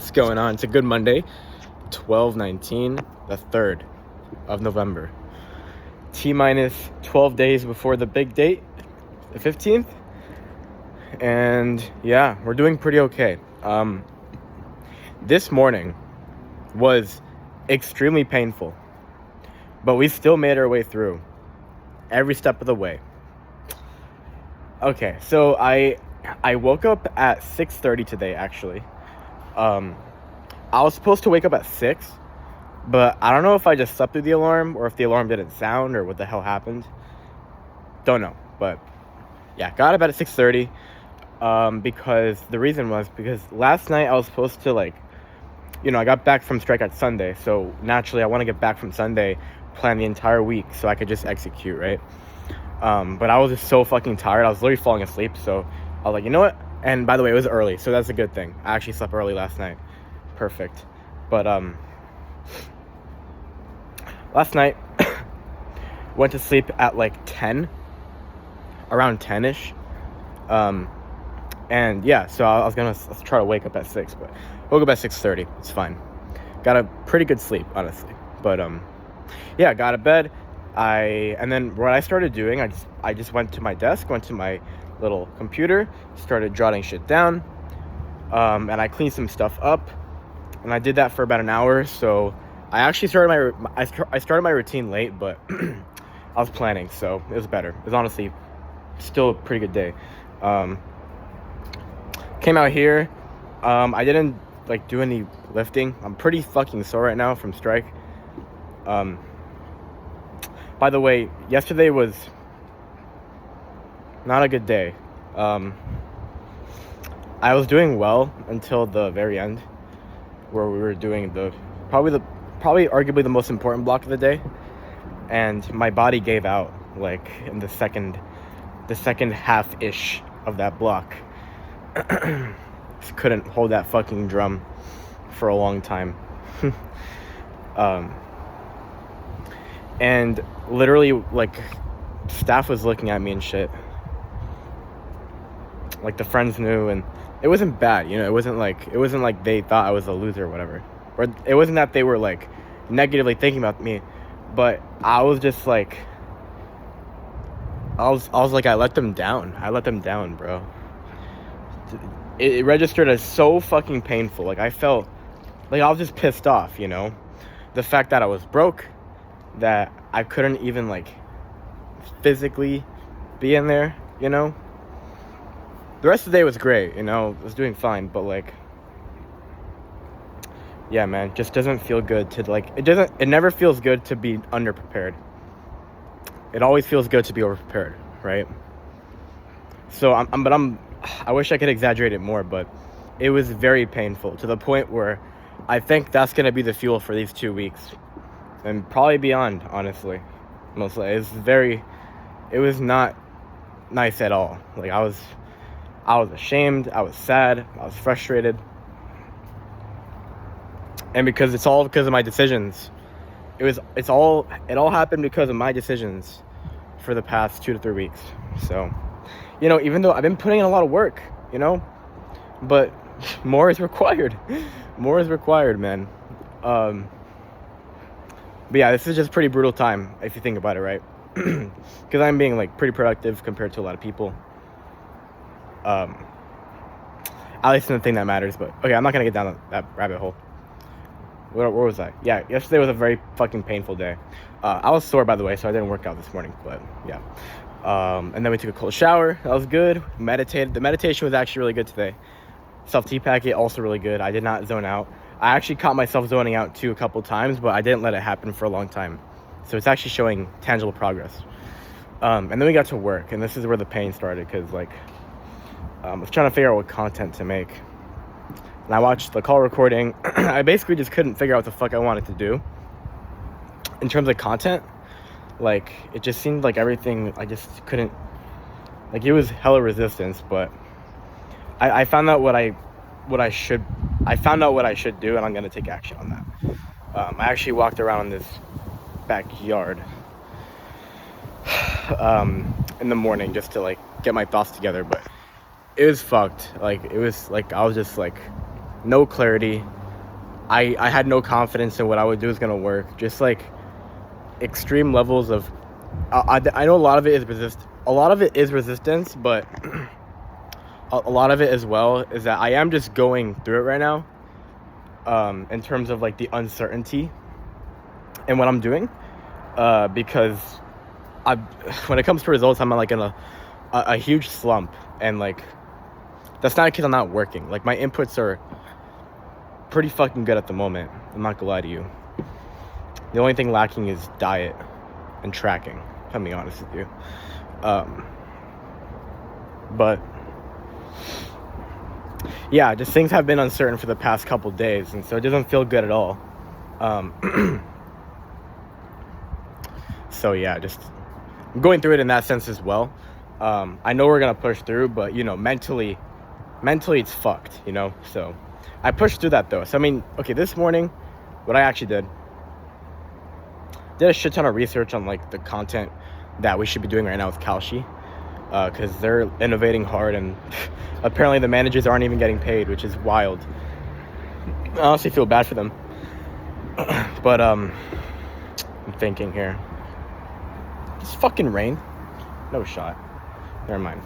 What's going on? It's a good Monday, 12/19, the 3rd of November. T-minus 12 days before the big date, the 15th. And yeah, we're doing pretty okay. This morning was extremely painful, but we still made our way through every step of the way. Okay, so I woke up at 6:30 today, actually. I was supposed to wake up at 6, but I don't know if I just slept through the alarm or if the alarm didn't sound or what the hell happened. Don't know, but yeah, got up at 6:30 because the reason was because last night I was supposed to I got back from strike at Sunday, so naturally I want to get back from Sunday, plan the entire week so I could just execute, right? But I was just so fucking tired. I was literally falling asleep, so I was like, you know what? And by the way, it was early, so that's a good thing. I actually slept early last night. Perfect. But last night went to sleep at 10, around 10ish. And yeah, so I was gonna try to wake up at 6, but woke up at 6:30. It's fine. Got a pretty good sleep, honestly. But yeah, got to bed. And then what I started doing, I just went to my desk, went to my little computer, started jotting shit down, and I cleaned some stuff up, and I did that for about an hour. So I actually started I started my routine late, but I was planning, so it was better. It was honestly still a pretty good day. Came out here. I didn't do any lifting. I'm pretty fucking sore right now from strike. By the way, yesterday was not a good day. I was doing well until the very end, where we were doing probably arguably the most important block of the day, and my body gave out in the second half-ish of that block. Just couldn't hold that fucking drum for a long time. And literally staff was looking at me and shit. The friends knew, and it wasn't bad, it wasn't like they thought I was a loser or whatever, or it wasn't that they were negatively thinking about me, but I was just I let them down, bro. It registered as so fucking painful. I felt I was just pissed off, the fact that I was broke, that I couldn't even physically be in there, The rest of the day was great, I was doing fine, but yeah, man, just doesn't feel good to it never feels good to be underprepared. It always feels good to be overprepared, right? So I wish I could exaggerate it more, but it was very painful to the point where I think that's gonna be the fuel for these 2 weeks. And probably beyond, honestly. Mostly. It was not nice at all. I was ashamed, I was sad, I was frustrated. And because it's all because of my decisions. It all happened because of my decisions for the past 2 to 3 weeks. So, even though I've been putting in a lot of work, but more is required. More is required, man. But yeah, this is just pretty brutal time if you think about it, right? Because I'm being pretty productive compared to a lot of people. At least in the thing that matters. But okay, I'm not gonna get down that rabbit hole. Where was I? Yeah, yesterday was a very fucking painful day. I was sore, by the way, so I didn't work out this morning. But yeah, and then we took a cold shower. That was good. Meditated. The meditation was actually really good today. Self-tea packet also really good. I did not zone out. I actually caught myself zoning out too a couple times, but I didn't let it happen for a long time. So it's actually showing tangible progress. And then we got to work, and this is where the pain started, because I was trying to figure out what content to make. And I watched the call recording. I basically just couldn't figure out what the fuck I wanted to do. In terms of content, it just seemed like everything, I just couldn't, it was hella resistance, but I found out what I should do, and I'm gonna take action on that. I actually walked around this backyard in the morning just to get my thoughts together, but it was fucked. It was I was just no clarity, I had no confidence in what I would do is gonna work. Just like extreme levels of, I know a lot of it is resistance, but a lot of it as well is that I am just going through it right now, in terms of like the uncertainty in what I'm doing, because when it comes to results, I'm like in a huge slump, and like that's not because I'm not working. Like my inputs are pretty fucking good at the moment. I'm not gonna lie to you. The only thing lacking is diet and tracking, if I'm being honest with you. But yeah, just things have been uncertain for the past couple days, and so it doesn't feel good at all. So yeah, just I'm going through it in that sense as well. I know we're gonna push through, but you know, mentally it's fucked, you know. So I pushed through that though. So I mean, okay, this morning, what I actually did a shit ton of research on like the content that we should be doing right now with Kalshi, because they're innovating hard, and apparently the managers aren't even getting paid, which is wild. I honestly feel bad for them. But I'm thinking here. It's fucking rain. No shot. Never mind.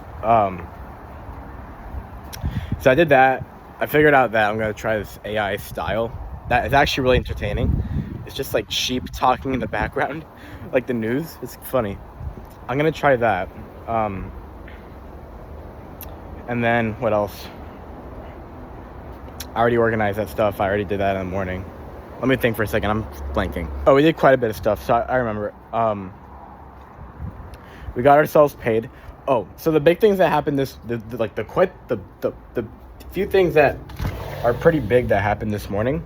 So I did that. I figured out that I'm gonna try this AI style. That is actually really entertaining. It's just like sheep talking in the background, like the news. It's funny. I'm gonna try that. And then what else? I already organized that stuff. I already did that in the morning. Let me think for a second. I'm blanking. Oh, we did quite a bit of stuff. So I remember. We got ourselves paid. Oh, so the big things that happened the few things that are pretty big that happened this morning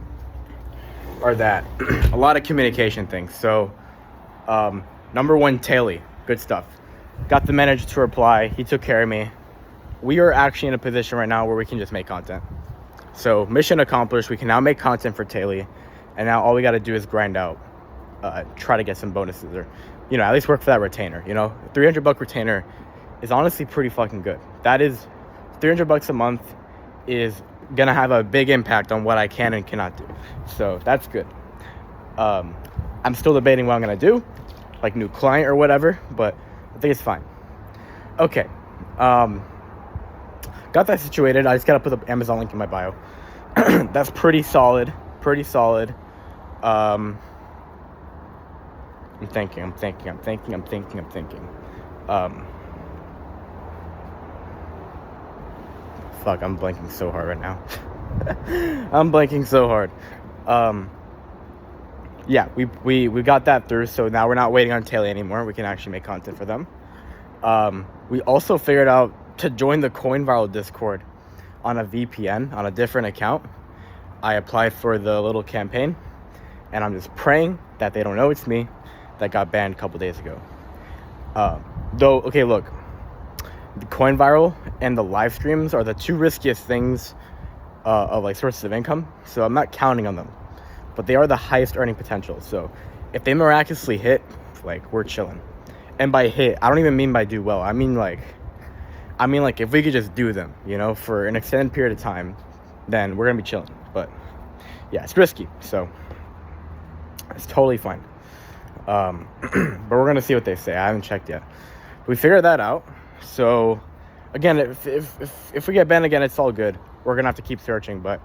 are that a lot of communication things. So, number one, Taylor, good stuff. Got the manager to reply. He took care of me. We are actually in a position right now where we can just make content. So mission accomplished. We can now make content for Taylor, and now all we got to do is grind out, try to get some bonuses, or, you know, at least work for that retainer. You know, $300 retainer is honestly pretty fucking good. That is $300 a month is gonna have a big impact on what I can and cannot do. So that's good. I'm still debating what I'm gonna do, like new client or whatever, but I think it's fine. Okay. Got that situated. I just gotta put the Amazon link in my bio. That's pretty solid. I'm thinking. Fuck, I'm blanking so hard right now. Yeah, we got that through, so now we're not waiting on Taylor anymore. We can actually make content for them. We also figured out to join the CoinViral Discord on a VPN, on a different account. I applied for the little campaign, and I'm just praying that they don't know it's me that got banned a couple days ago. Though, okay, look, the CoinViral and the live streams are the two riskiest things of like sources of income, so I'm not counting on them, but they are the highest earning potential. So if they miraculously hit, like, we're chilling. And by hit, I don't even mean by do well. I mean like if we could just do them, you know, for an extended period of time, then we're gonna be chilling. But yeah, it's risky, so it's totally fine. But we're gonna see what they say. I haven't checked yet. We figured that out. So again, if we get banned again, it's all good. We're gonna have to keep searching, but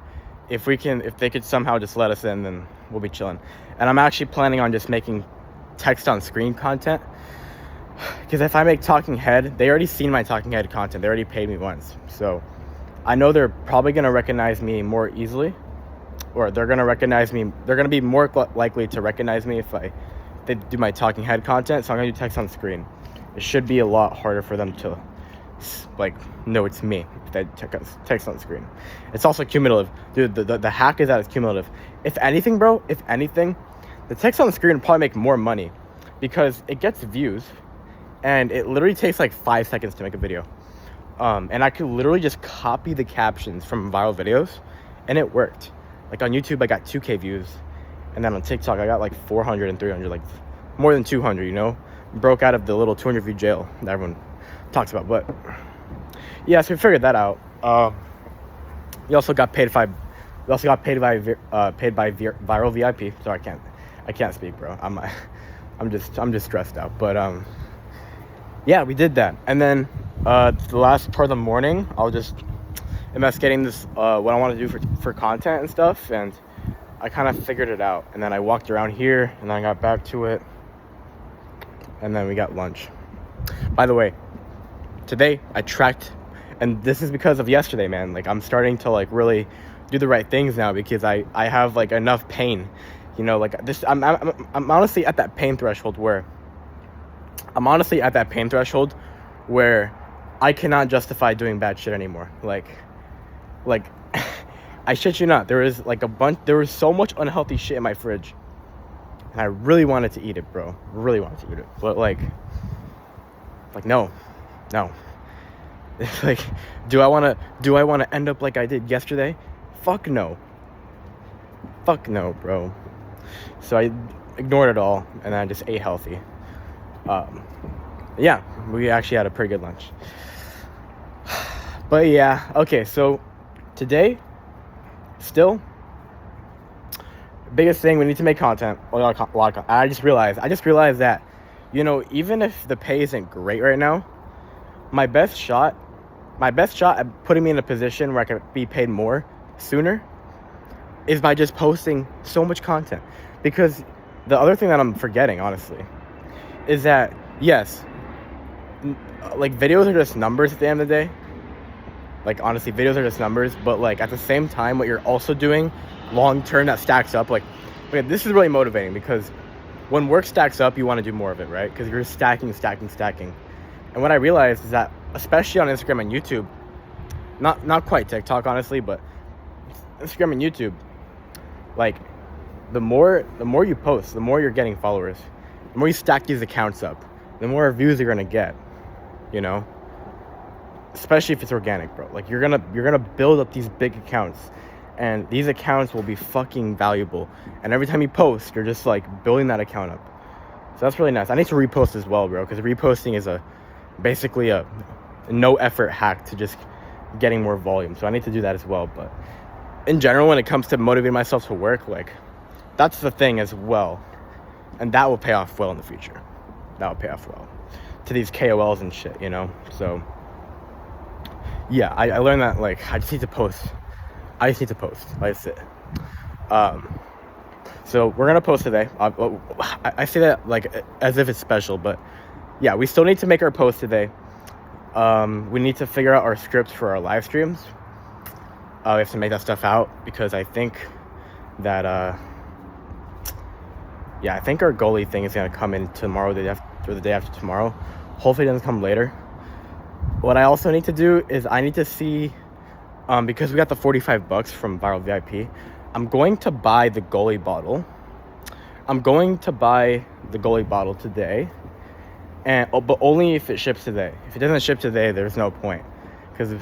if they could somehow just let us in, then we'll be chilling. And I'm actually planning on just making text on screen content, because if I make talking head, they already seen my talking head content. They already paid me once, so I know they're probably gonna recognize me more easily, or they're gonna be more likely to recognize me if they do my talking head content. So I'm gonna do text on screen. It should be a lot harder for them to like know it's me if they text on screen. It's also cumulative, dude. The hack is that it's cumulative. If anything, the text on the screen will probably make more money because it gets views, and it literally takes like 5 seconds to make a video. And I could literally just copy the captions from viral videos, and it worked. Like on YouTube, I got 2K views, and then on TikTok, I got like 400 and 300, like more than 200, you know? Broke out of the little 200 view jail that everyone talks about. But yeah, so we figured that out. You also got paid We also got paid by Viral VIP. So I can't speak, bro. I'm just stressed out. But yeah, we did that. And then the last part of the morning, I was just investigating this what I want to do for content and stuff, and I kind of figured it out. And then I walked around here, and then I got back to it, and then we got lunch. By the way, today I tracked, and this is because of yesterday, man. Like, I'm starting to like really do the right things now because I have like enough pain, you know, like this. I'm honestly at that pain threshold where I cannot justify doing bad shit anymore. Like I shit you not, there was so much unhealthy shit in my fridge, and I really wanted to eat it, bro. Really wanted to eat it, but like no. It's like, do I want to end up like I did yesterday? Fuck no, bro. So I ignored it all, and I just ate healthy. Yeah, we actually had a pretty good lunch. But yeah, okay, so today, still, biggest thing, we need to make content. I just realized that, you know, even if the pay isn't great right now, my best shot at putting me in a position where I could be paid more sooner is by just posting so much content. Because the other thing that I'm forgetting, honestly, is that, yes, like, videos are just numbers at the end of the day. Like, honestly, videos are just numbers, but like at the same time, what you're also doing long term that stacks up, like, okay, this is really motivating, because when work stacks up, you want to do more of it, right? Because you're stacking. And what I realized is that, especially on Instagram and YouTube, not quite TikTok, honestly, but Instagram and YouTube, like, the more you post, the more you're getting followers. The more you stack these accounts up, the more views you're gonna get, you know? Especially if it's organic, bro. Like, you're gonna build up these big accounts, and these accounts will be fucking valuable. And every time you post, you're just like building that account up. So that's really nice. I need to repost as well, bro, because reposting is basically a no effort hack to just getting more volume. So I need to do that as well. But in general, when it comes to motivating myself to work, like, that's the thing as well. And that will pay off well in the future. That will pay off well to these KOLs and shit, you know? So yeah, I learned that, like, I just need to post. That's it. So we're gonna post today. I say that like as if it's special, but yeah, we still need to make our post today. We need to figure out our scripts for our live streams. We have to make that stuff out, because I think that I think our goalie thing is gonna come in tomorrow, or the day after tomorrow. Hopefully it doesn't come later. What I also need to do is I need to see, because we got the $45 from Viral VIP, I'm going to buy the goalie bottle. Today, but only if it ships today. If it doesn't ship today, there's no point, because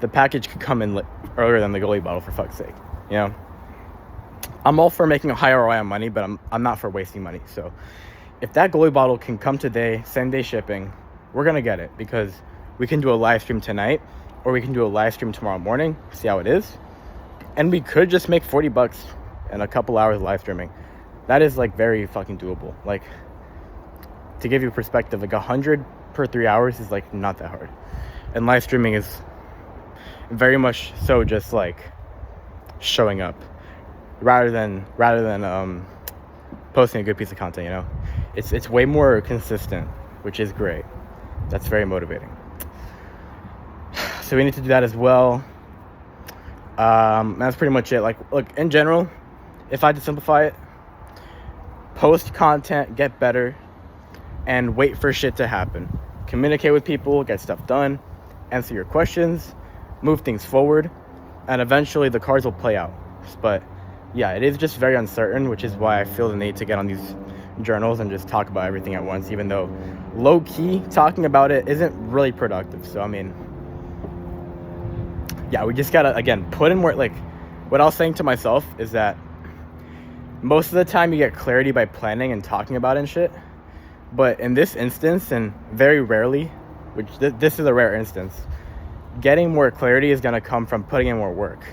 the package could come in earlier than the goalie bottle, for fuck's sake, you know? I'm all for making a high ROI on money, but I'm not for wasting money. So if that goalie bottle can come today, same day shipping, we're gonna get it, because we can do a live stream tonight, or we can do a live stream tomorrow morning, see how it is, and we could just make $40 in a couple hours live streaming. That is like very fucking doable. Like, to give you perspective, like 100 per 3 hours is like not that hard, and live streaming is very much so just like showing up rather than posting a good piece of content, you know? It's way more consistent, which is great. That's very motivating. So we need to do that as well. That's pretty much it. Like, look, in general, if I had to simplify it, post content, get better, and wait for shit to happen. Communicate with people, get stuff done, answer your questions, move things forward, and eventually the cards will play out. But yeah, it is just very uncertain, which is why I feel the need to get on these journals and just talk about everything at once, even though low-key talking about it isn't really productive. So I mean, yeah, we just gotta, again, put in more. Like, what I was saying to myself is that most of the time you get clarity by planning and talking about it and shit, but in this instance, and very rarely, which this is a rare instance, getting more clarity is gonna come from putting in more work.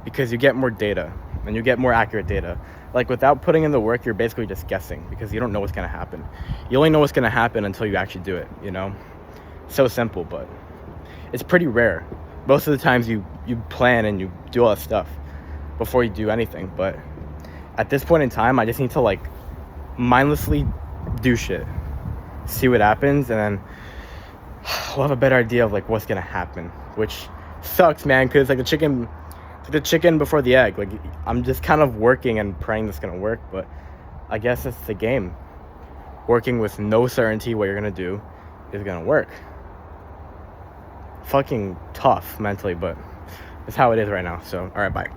because you get more data and you get more accurate data. Like, without putting in the work, you're basically just guessing because you don't know what's going to happen. You only know what's going to happen until you actually do it, you know? So simple, but it's pretty rare. Most of the times you plan and you do all that stuff before you do anything, but at this point in time, I just need to, like, mindlessly do shit, see what happens, and then we'll have a better idea of, like, what's gonna happen, which sucks, man, because like the chicken before the egg. Like, I'm just kind of working and praying this is gonna work, but I guess that's the game. Working with no certainty what you're gonna do is gonna work. Fucking tough mentally, but it's how it is right now. So, all right, bye.